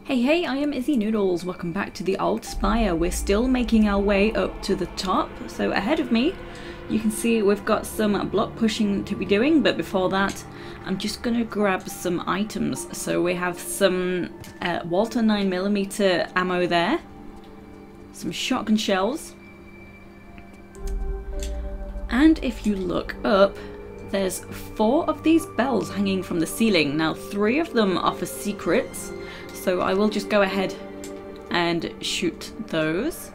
Hey, I am Izzy Noodles. Welcome back to the Old Spire. We're still making our way up to the top. So ahead of me, you can see we've got some block pushing to be doing, but before that, I'm just gonna grab some items. So we have some Walther 9mm ammo there, some shotgun shells, and if you look up, there's 4 of these bells hanging from the ceiling. Now 3 of them are for secrets, so I will just go ahead and shoot those.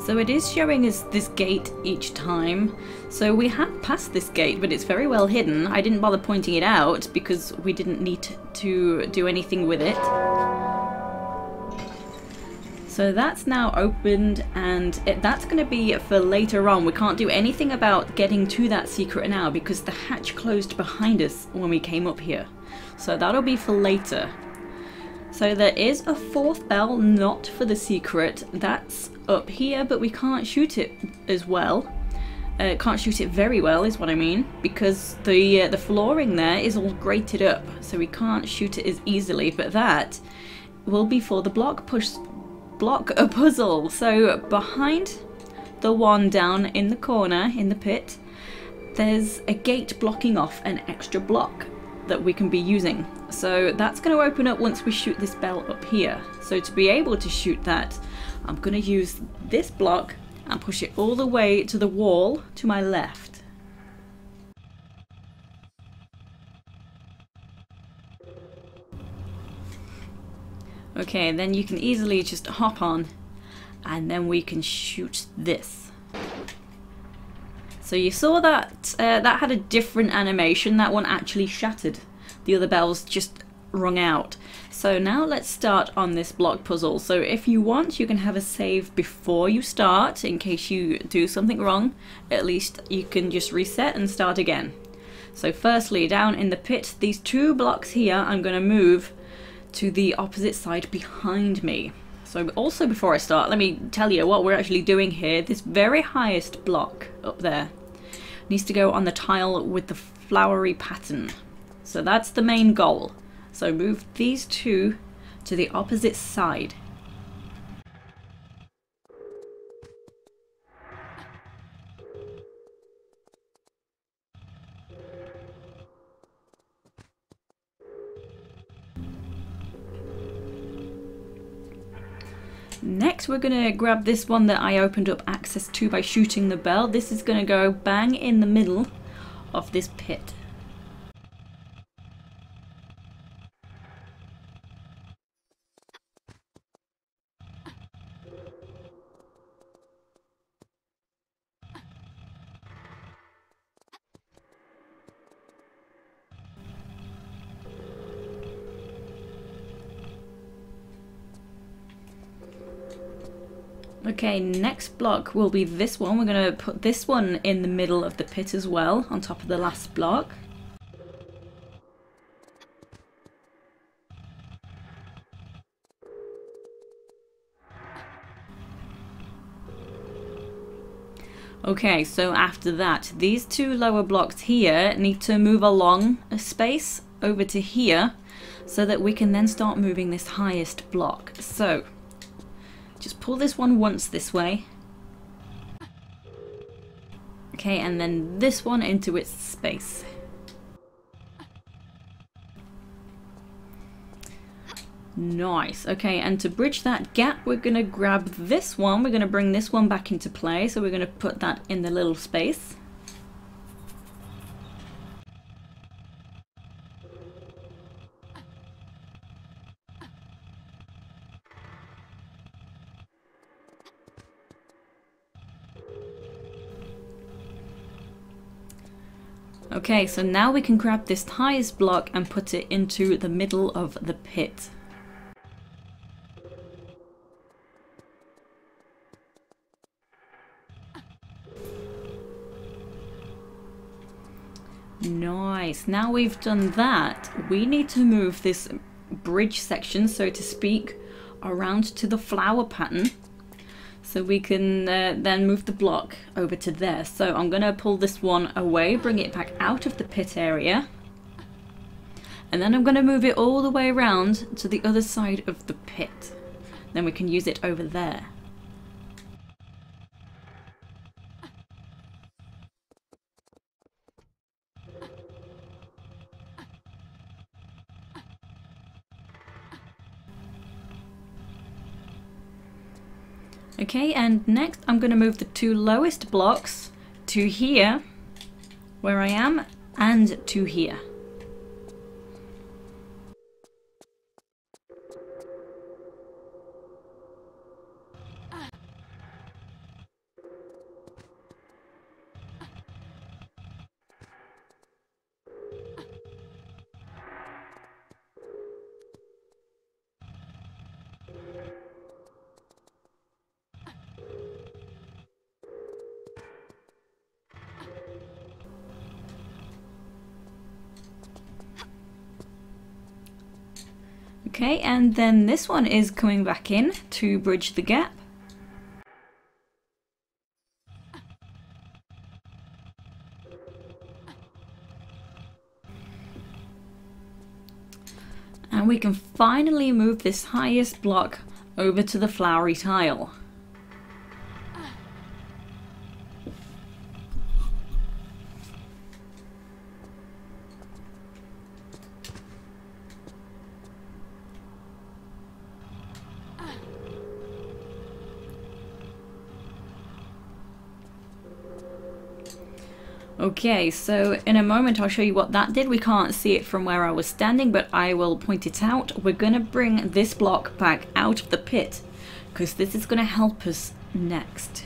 So it is showing us this gate each time. So we have passed this gate, but it's very well hidden. I didn't bother pointing it out because we didn't need to do anything with it. So that's now opened, and that's going to be for later on. We can't do anything about getting to that secret now because the hatch closed behind us when we came up here. So that'll be for later. So there is a 4th bell not for the secret. That's up here, but we can't shoot it as well. Can't shoot it very well is what I mean, because the flooring there is all grated up, so we can't shoot it as easily. But that will be for the block puzzle. So behind the one down in the corner in the pit, there's a gate blocking off an extra block that we can be using. So that's going to open up once we shoot this bell up here. So to be able to shoot that, I'm going to use this block and push it all the way to the wall to my left. Okay, then you can easily just hop on and then we can shoot this. So you saw that that had a different animation. That one actually shattered. The other bells just rung out. So now let's start on this block puzzle. So if you want, you can have a save before you start in case you do something wrong. At least you can just reset and start again. So firstly, down in the pit, these 2 blocks here, I'm going to move to the opposite side behind me. So also before I start, let me tell you what we're actually doing here. This very highest block up there needs to go on the tile with the flowery pattern. So that's the main goal. So move these 2 to the opposite side. Next, we're going to grab this one that I opened up access to by shooting the bell. This is going to go bang in the middle of this pit. Okay, next block will be this one. We're going to put this one in the middle of the pit as well, on top of the last block. Okay, so after that, these 2 lower blocks here need to move along a space over to here so that we can then start moving this highest block. So just pull this one once this way. Okay, and then this one into its space. Nice. Okay, and to bridge that gap, we're going to grab this one. We're going to bring this one back into play. So we're going to put that in the little space. Okay, so now we can grab this highest block and put it into the middle of the pit. Nice. Now we've done that, we need to move this bridge section, so to speak, around to the flower pattern So we can then move the block over to there. So I'm going to pull this one away, bring it back out of the pit area. And then I'm going to move it all the way around to the other side of the pit. Then we can use it over there. Okay, and next I'm going to move the two lowest blocks to here, where I am, and to here. Okay, and then this one is coming back in to bridge the gap. And we can finally move this highest block over to the flowery tile. Okay, so in a moment I'll show you what that did. We can't see it from where I was standing, but I will point it out. We're going to bring this block back out of the pit, because this is going to help us next.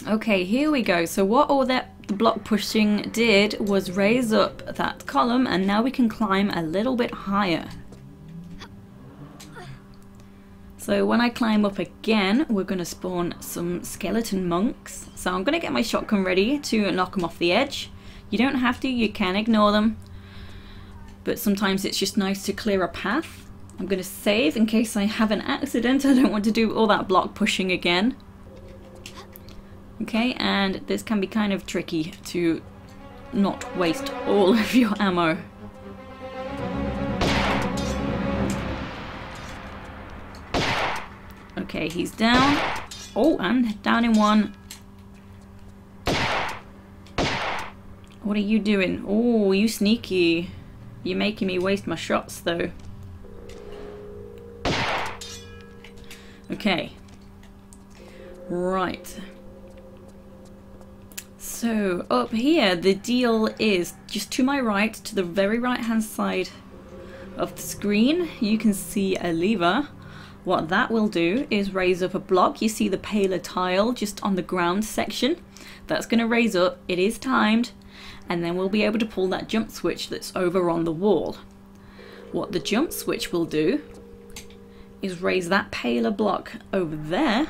Okay, here we go. So what all the block pushing did was raise up that column, and now we can climb a little bit higher. So when I climb up again, we're going to spawn some skeleton monks. So I'm going to get my shotgun ready to knock them off the edge. You don't have to, you can ignore them. But sometimes it's just nice to clear a path. I'm going to save in case I have an accident. I don't want to do all that block pushing again. Okay, and this can be kind of tricky to not waste all of your ammo. Okay, he's down. Oh, and down in one. What are you doing? Oh, you sneaky. You're making me waste my shots though. Okay. Right. So up here the deal is just to my right, to the very right hand side of the screen, you can see a lever. What that will do is raise up a block. You see the paler tile just on the ground section. That's going to raise up, it is timed, and then we'll be able to pull that jump switch that's over on the wall. What the jump switch will do is raise that paler block over there,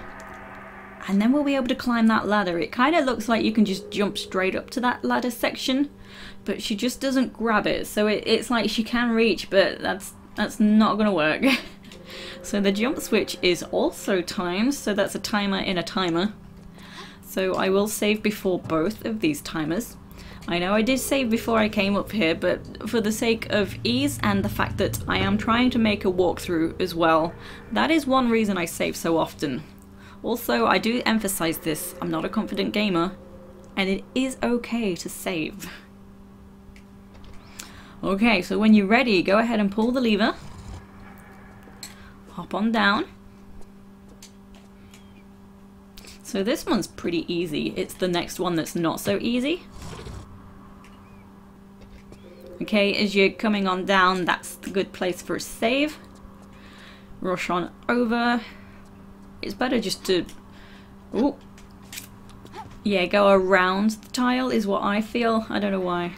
and then we'll be able to climb that ladder. It kind of looks like you can just jump straight up to that ladder section, but she just doesn't grab it. So it's like she can reach, but that's not going to work. So the jump switch is also timed, so that's a timer in a timer. So I will save before both of these timers. I know I did save before I came up here, but for the sake of ease and the fact that I am trying to make a walkthrough as well, that is one reason I save so often. Also, I do emphasize this, I'm not a confident gamer, and it is okay to save. Okay, so when you're ready, go ahead and pull the lever. Hop on down. So this one's pretty easy. It's the next one that's not so easy. Okay, as you're coming on down, that's the good place for a save. Rush on over. It's better just to, ooh, yeah, go around the tile is what I feel. I don't know why.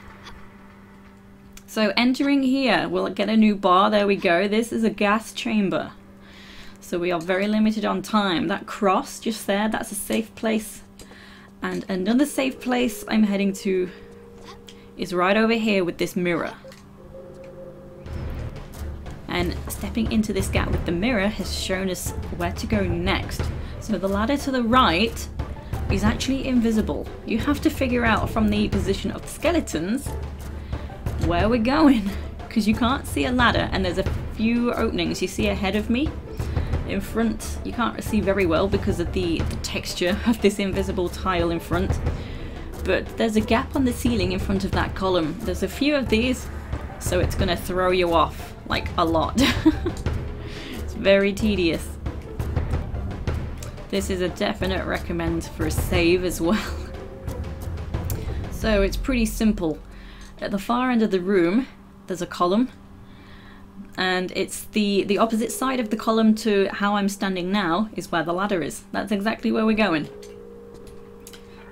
So entering here, we'll get a new bar. There we go. This is a gas chamber. So we are very limited on time. That cross just there, that's a safe place. And another safe place I'm heading to is right over here with this mirror. And stepping into this gap with the mirror has shown us where to go next. So the ladder to the right is actually invisible. You have to figure out from the position of the skeletons where we're going, because you can't see a ladder, and there's a few openings you see ahead of me. In front you can't see very well because of the texture of this invisible tile in front, but there's a gap on the ceiling in front of that column. There's a few of these, so it's gonna throw you off like a lot. It's very tedious. This is a definite recommend for a save as well. So it's pretty simple. At the far end of the room there's a column, and it's the opposite side of the column to how I'm standing now is where the ladder is. That's exactly where we're going.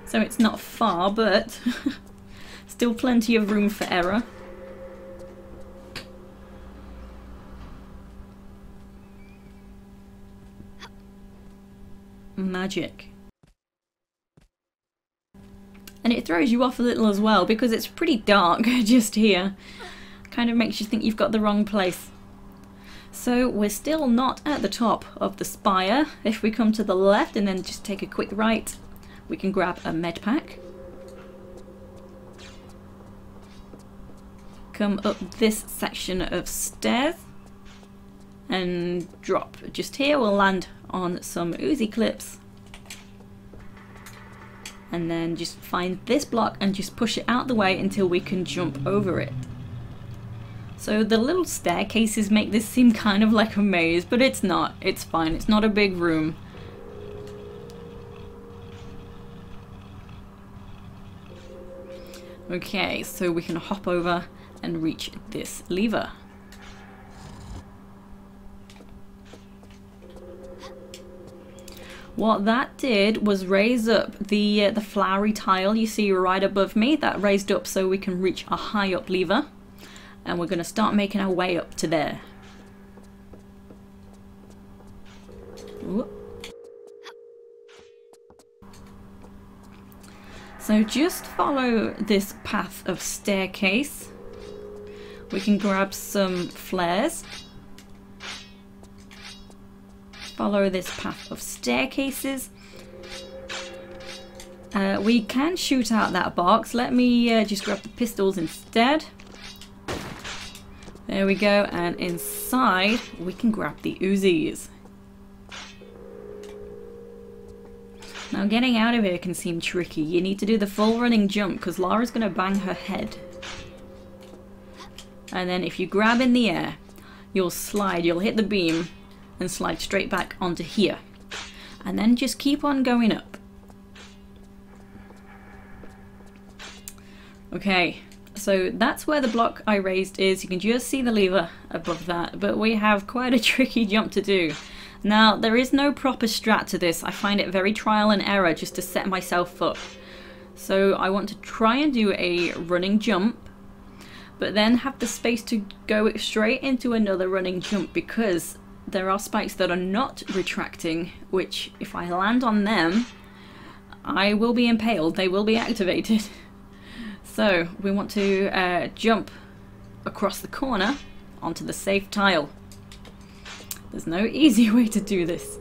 So it's not far, but still plenty of room for error. Magic. And it throws you off a little as well because it's pretty dark just here. Kind of makes you think you've got the wrong place. So we're still not at the top of the spire. If we come to the left and then just take a quick right, we can grab a Medpack. Come up this section of stairs and drop just here. We'll land on some Uzi Clips, and then just find this block and just push it out the way until we can jump over it. So the little staircases make this seem kind of like a maze, but it's not. It's fine. It's not a big room. Okay, so we can hop over and reach this lever. What that did was raise up the flowery tile you see right above me. That raised up so we can reach a high up lever. And we're going to start making our way up to there. Whoop. So just follow this path of staircase. We can grab some flares. Follow this path of staircases. We can shoot out that box. Let me just grab the pistols instead. There we go, and inside we can grab the Uzis. Now getting out of here can seem tricky. You need to do the full running jump because Laura's going to bang her head. And then if you grab in the air, you'll slide, you'll hit the beam and slide straight back onto here. And then just keep on going up. Okay. So that's where the block I raised is. You can just see the lever above that, but we have quite a tricky jump to do. Now, there is no proper strat to this. I find it very trial and error just to set myself up. So I want to try and do a running jump, but then have the space to go straight into another running jump because there are spikes that are not retracting, which if I land on them, I will be impaled. They will be activated. So we want to jump across the corner onto the safe tile. There's no easy way to do this.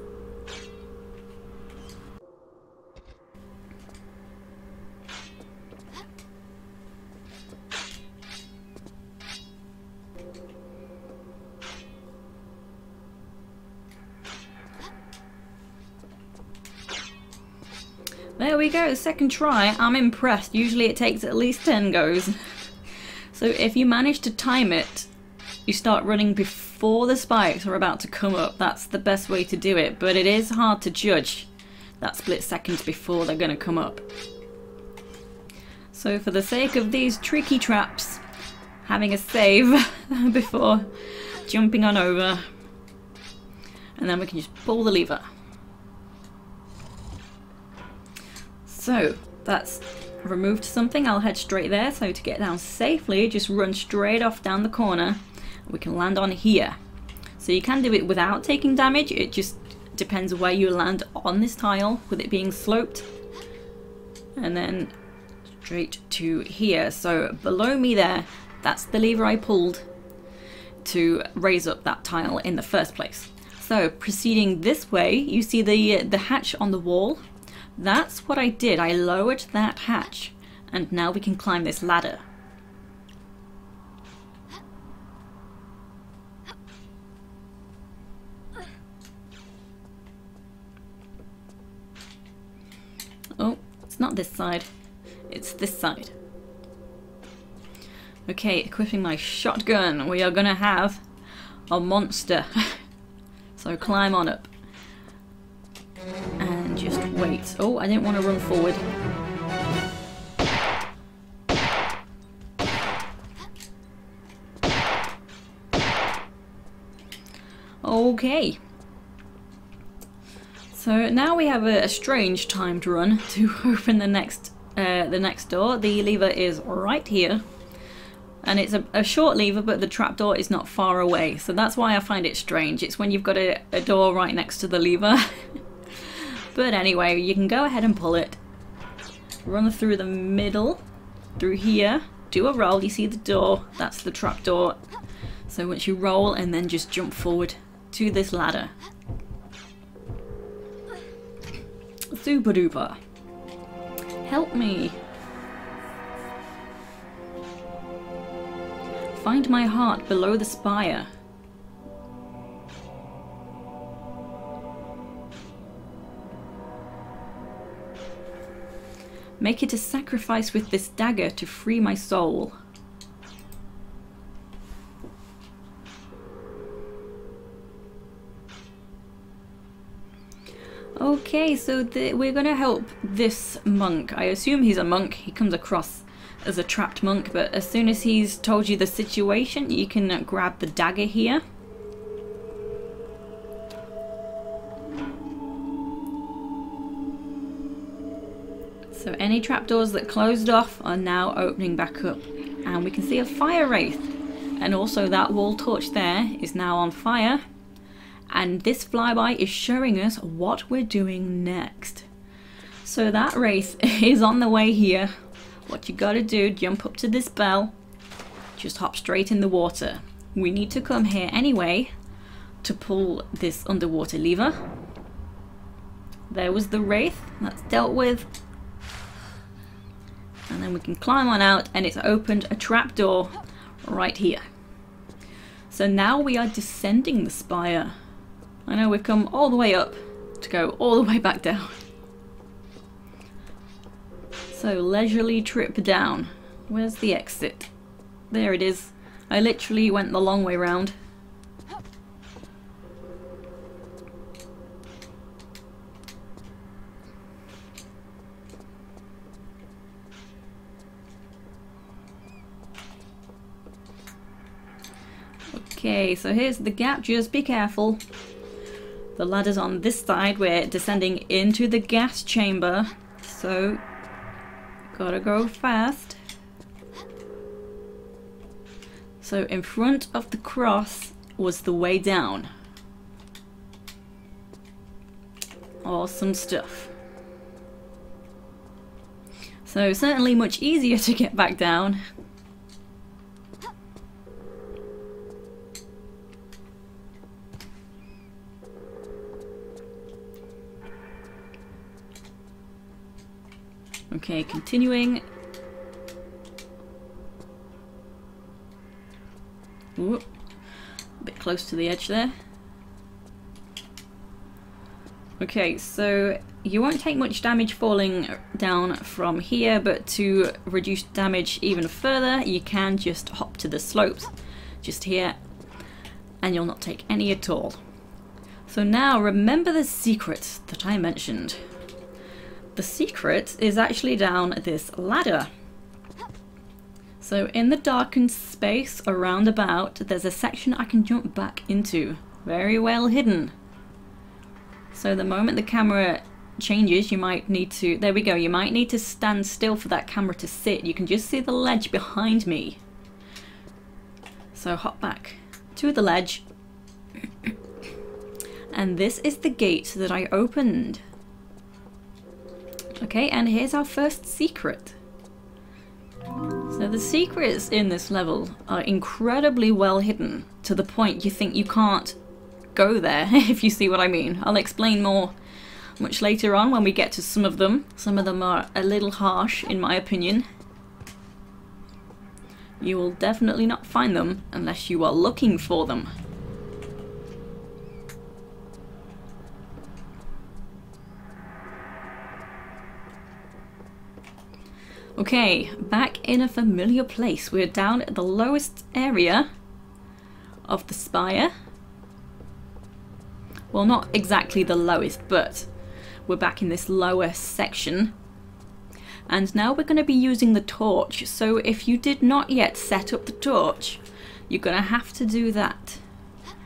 There we go, second try. I'm impressed. Usually it takes at least 10 goes. So if you manage to time it, you start running before the spikes are about to come up. That's the best way to do it, but it is hard to judge that split second before they're going to come up. So for the sake of these tricky traps, having a save before jumping on over, and then we can just pull the lever. So that's removed something. I'll head straight there. So to get down safely, just run straight off down the corner. We can land on here. So you can do it without taking damage, it just depends where you land on this tile with it being sloped. And then straight to here. So below me there, that's the lever I pulled to raise up that tile in the first place. So proceeding this way, you see the hatch on the wall. That's what I did. I lowered that hatch and now we can climb this ladder. Oh, it's not this side. It's this side. Okay, equipping my shotgun. We are gonna have a monster. So climb on up. And just wait. Oh, I didn't want to run forward. Okay. So now we have a strange timed run to open the next door. The lever is right here. And it's a short lever, but the trapdoor is not far away. So that's why I find it strange. It's when you've got a door right next to the lever. But anyway, you can go ahead and pull it. Run through the middle, through here. Do a roll, you see the door. That's the trapdoor. So once you roll and then just jump forward to this ladder. Super duper. Help me. Find my heart below the spire. Make it a sacrifice with this dagger to free my soul. Okay, so we're gonna help this monk. I assume he's a monk. He comes across as a trapped monk, but as soon as he's told you the situation, you can grab the dagger here. So any trapdoors that closed off are now opening back up. And we can see a fire wraith. And also that wall torch there is now on fire. And this flyby is showing us what we're doing next. So that wraith is on the way here. What you gotta do, jump up to this bell, just hop straight in the water. We need to come here anyway to pull this underwater lever. There was the wraith, that's dealt with. And then we can climb on out and it's opened a trapdoor right here. So now we are descending the spire. I know we've come all the way up to go all the way back down. So leisurely trip down. Where's the exit? There it is. I literally went the long way round. Okay, so here's the gap, just be careful. The ladder's on this side, we're descending into the gas chamber, so gotta go fast. So in front of the cross was the way down. Awesome stuff. So certainly much easier to get back down. Okay, continuing. Ooh, a bit close to the edge there. Okay, so you won't take much damage falling down from here, but to reduce damage even further, you can just hop to the slopes just here, and you'll not take any at all. So now remember the secret that I mentioned. The secret is actually down this ladder. So in the darkened space around about, there's a section I can jump back into. Very well hidden. So the moment the camera changes, you might need to, there we go, you might need to stand still for that camera to sit. You can just see the ledge behind me. So hop back to the ledge. And this is the gate that I opened. Okay, and here's our first secret. So the secrets in this level are incredibly well hidden, to the point you think you can't go there, if you see what I mean. I'll explain more much later on when we get to some of them. Some of them are a little harsh, in my opinion. You will definitely not find them unless you are looking for them. Okay, back in a familiar place. We're down at the lowest area of the spire. Well, not exactly the lowest, but we're back in this lower section. And now we're going to be using the torch. So if you did not yet set up the torch, you're going to have to do that.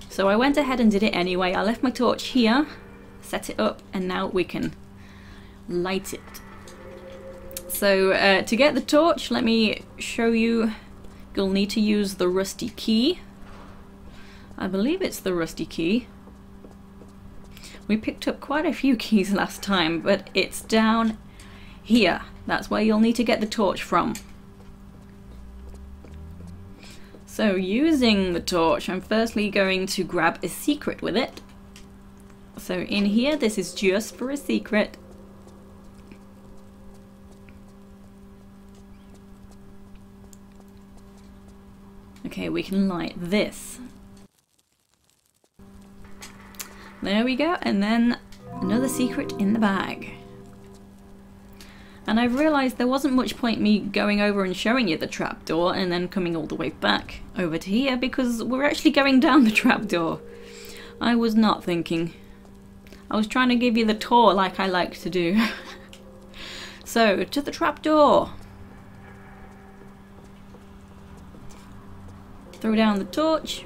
So I went ahead and did it anyway. I left my torch here, set it up, and now we can light it. So to get the torch, let me show you. You'll need to use the rusty key. I believe it's the rusty key. We picked up quite a few keys last time, but it's down here. That's where you'll need to get the torch from. So using the torch, I'm firstly going to grab a secret with it. So in here, this is just for a secret. Okay, we can light this. There we go, and then another secret in the bag. And I've realised there wasn't much point me going over and showing you the trapdoor and then coming all the way back over to here, because we're actually going down the trapdoor. I was not thinking. I was trying to give you the tour like I like to do. So, to the trapdoor. Throw down the torch.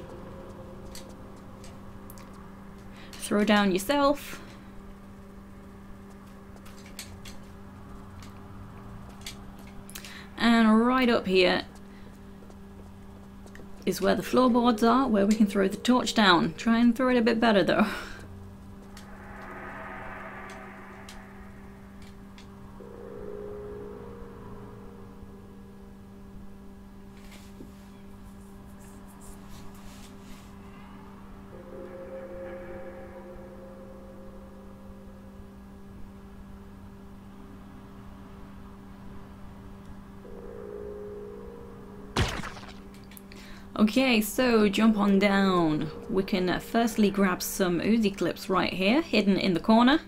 Throw down yourself. And right up here is where the floorboards are, where we can throw the torch down. Try and throw it a bit better though. Okay, so jump on down. We can firstly grab some Uzi Clips right here, hidden in the corner.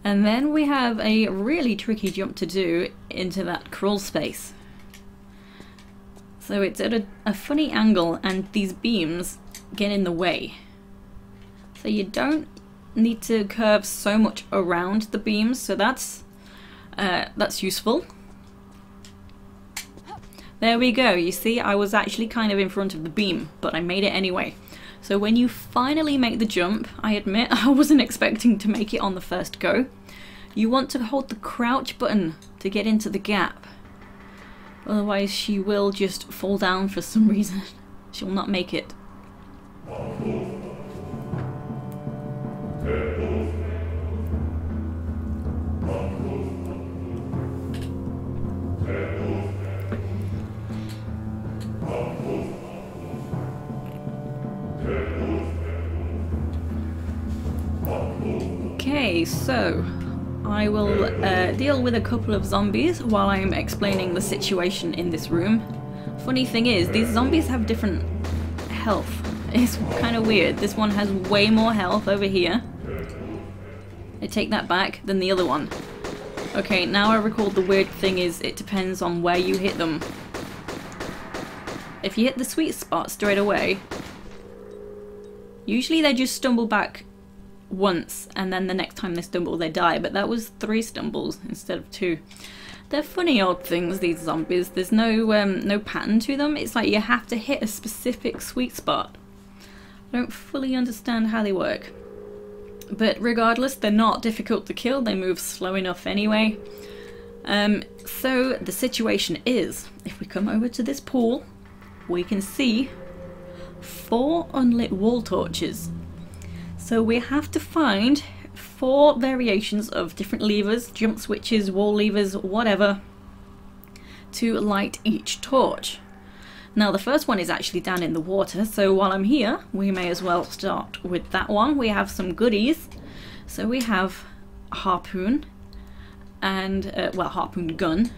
And then we have a really tricky jump to do into that crawl space. So it's at a funny angle and these beams get in the way. So you don't need to curve so much around the beams, so that's useful. There we go. You see, I was actually kind of in front of the beam, but I made it anyway. So when you finally make the jump, I admit I wasn't expecting to make it on the first go. You want to hold the crouch button to get into the gap. Otherwise she will just fall down for some reason. She'll not make it. Okay, so I will deal with a couple of zombies while I'm explaining the situation in this room. Funny thing is, these zombies have different health. It's kind of weird. This one has way more health over here. I take that back than the other one. Okay, now I recall the weird thing is it depends on where you hit them. If you hit the sweet spot straight away, usually they just stumble back once and then the next time they stumble they die, but that was 3 stumbles instead of 2. They're funny old things, these zombies. There's no pattern to them. It's like you have to hit a specific sweet spot. I don't fully understand how they work. But regardless, they're not difficult to kill. They move slow enough anyway. So the situation is, if we come over to this pool, we can see 4 unlit wall torches. So we have to find 4 variations of different levers, jump switches, wall levers, whatever, to light each torch. Now the first one is actually down in the water, so while I'm here we may as well start with that one. We have some goodies. So we have a harpoon and well, harpoon gun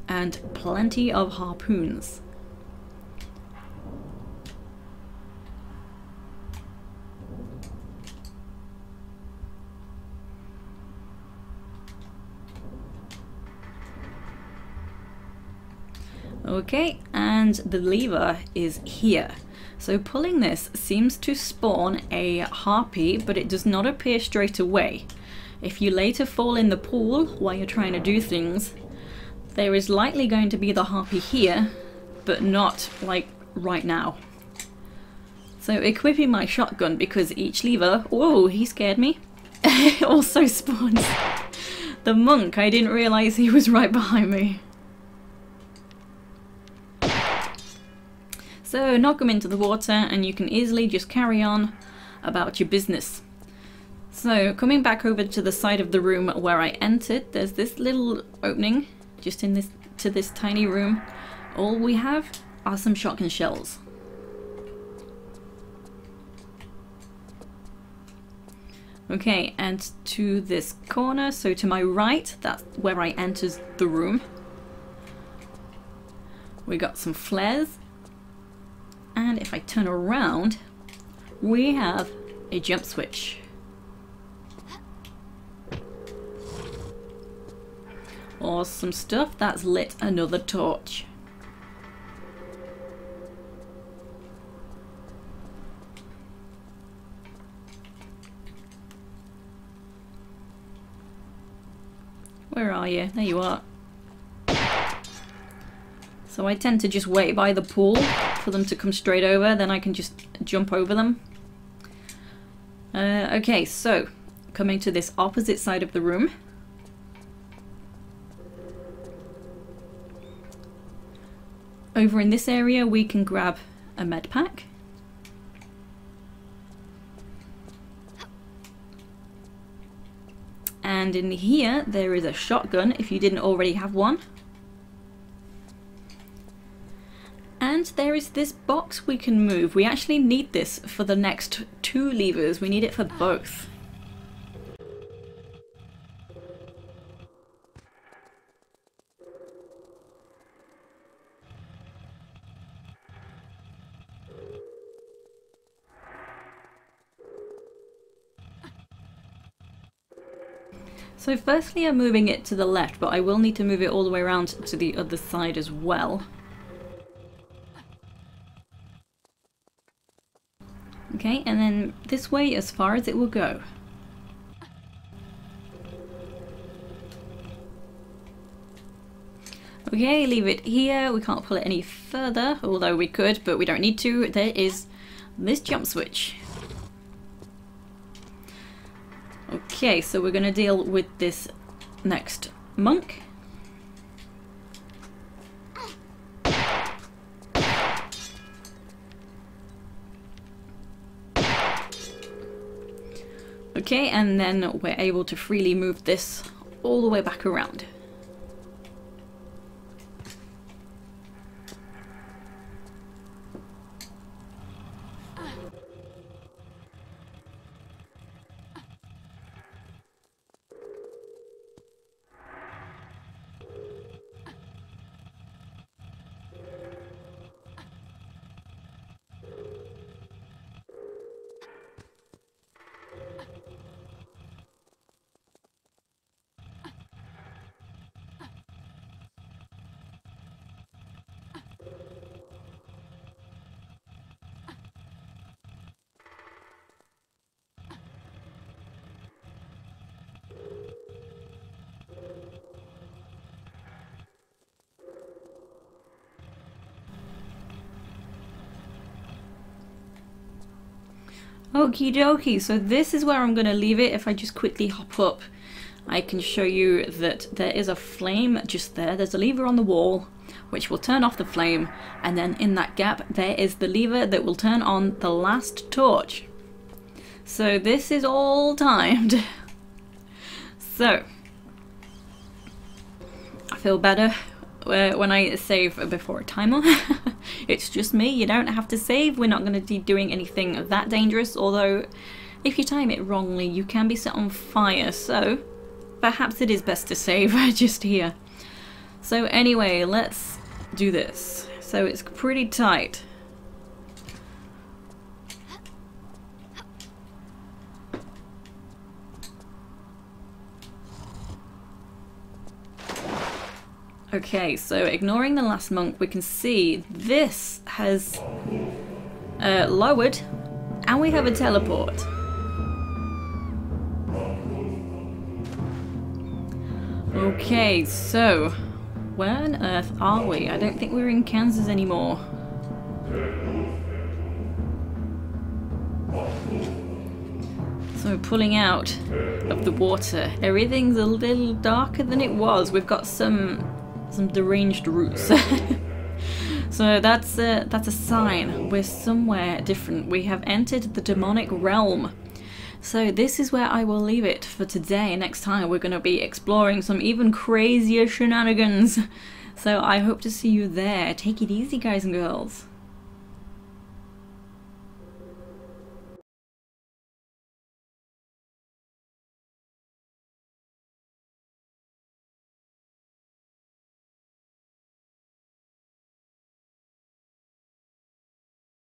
and plenty of harpoons. Okay, and the lever is here. So pulling this seems to spawn a harpy, but it does not appear straight away. If you later fall in the pool while you're trying to do things, there is likely going to be the harpy here, but not like right now. So equipping my shotgun, because each lever, whoa, he scared me, also spawns the monk. I didn't realize he was right behind me. So knock them into the water and you can easily just carry on about your business. So coming back over to the side of the room where I entered, there's this little opening just in this tiny room. All we have are some shotgun shells. Okay, and to this corner, so to my right, that's where I entered the room. We got some flares. And if I turn around, we have a jump switch. Awesome stuff. That's lit another torch. Where are you? There you are. So I tend to just wait by the pool for them to come straight over, then I can just jump over them. Okay, so coming to this opposite side of the room. Over in this area we can grab a medpack. And in here there is a shotgun if you didn't already have one. And there is this box we can move. We actually need this for the next 2 levers. We need it for both. So firstly I'm moving it to the left, but I will need to move it all the way around to the other side as well. Okay, and then this way as far as it will go. Okay, leave it here. We can't pull it any further, although we could, but we don't need to. There is this jump switch. Okay, so we're going to deal with this next monk. Okay, and then we're able to freely move this all the way back around. Okie dokie, so this is where I'm going to leave it. If I just quickly hop up, I can show you that there is a flame just there. There's a lever on the wall. which will turn off the flame, and then in that gap there is the lever that will turn on the last torch. So this is all timed. So I feel better when I save before a timer. It's just me, you don't have to save. We're not going to be doing anything that dangerous, although if you time it wrongly you can be set on fire, so perhaps it is best to save just here. So anyway, let's do this. So it's pretty tight. Okay, so ignoring the last monk, we can see this has lowered, and we have a teleport. Okay, so where on earth are we? I don't think we're in Kansas anymore. So pulling out of the water, everything's a little darker than it was. We've got some deranged roots. So that's a sign we're somewhere different. We have entered the demonic realm. So this is where I will leave it for today. Next time we're going to be exploring some even crazier shenanigans. So I hope to see you there. Take it easy, guys and girls.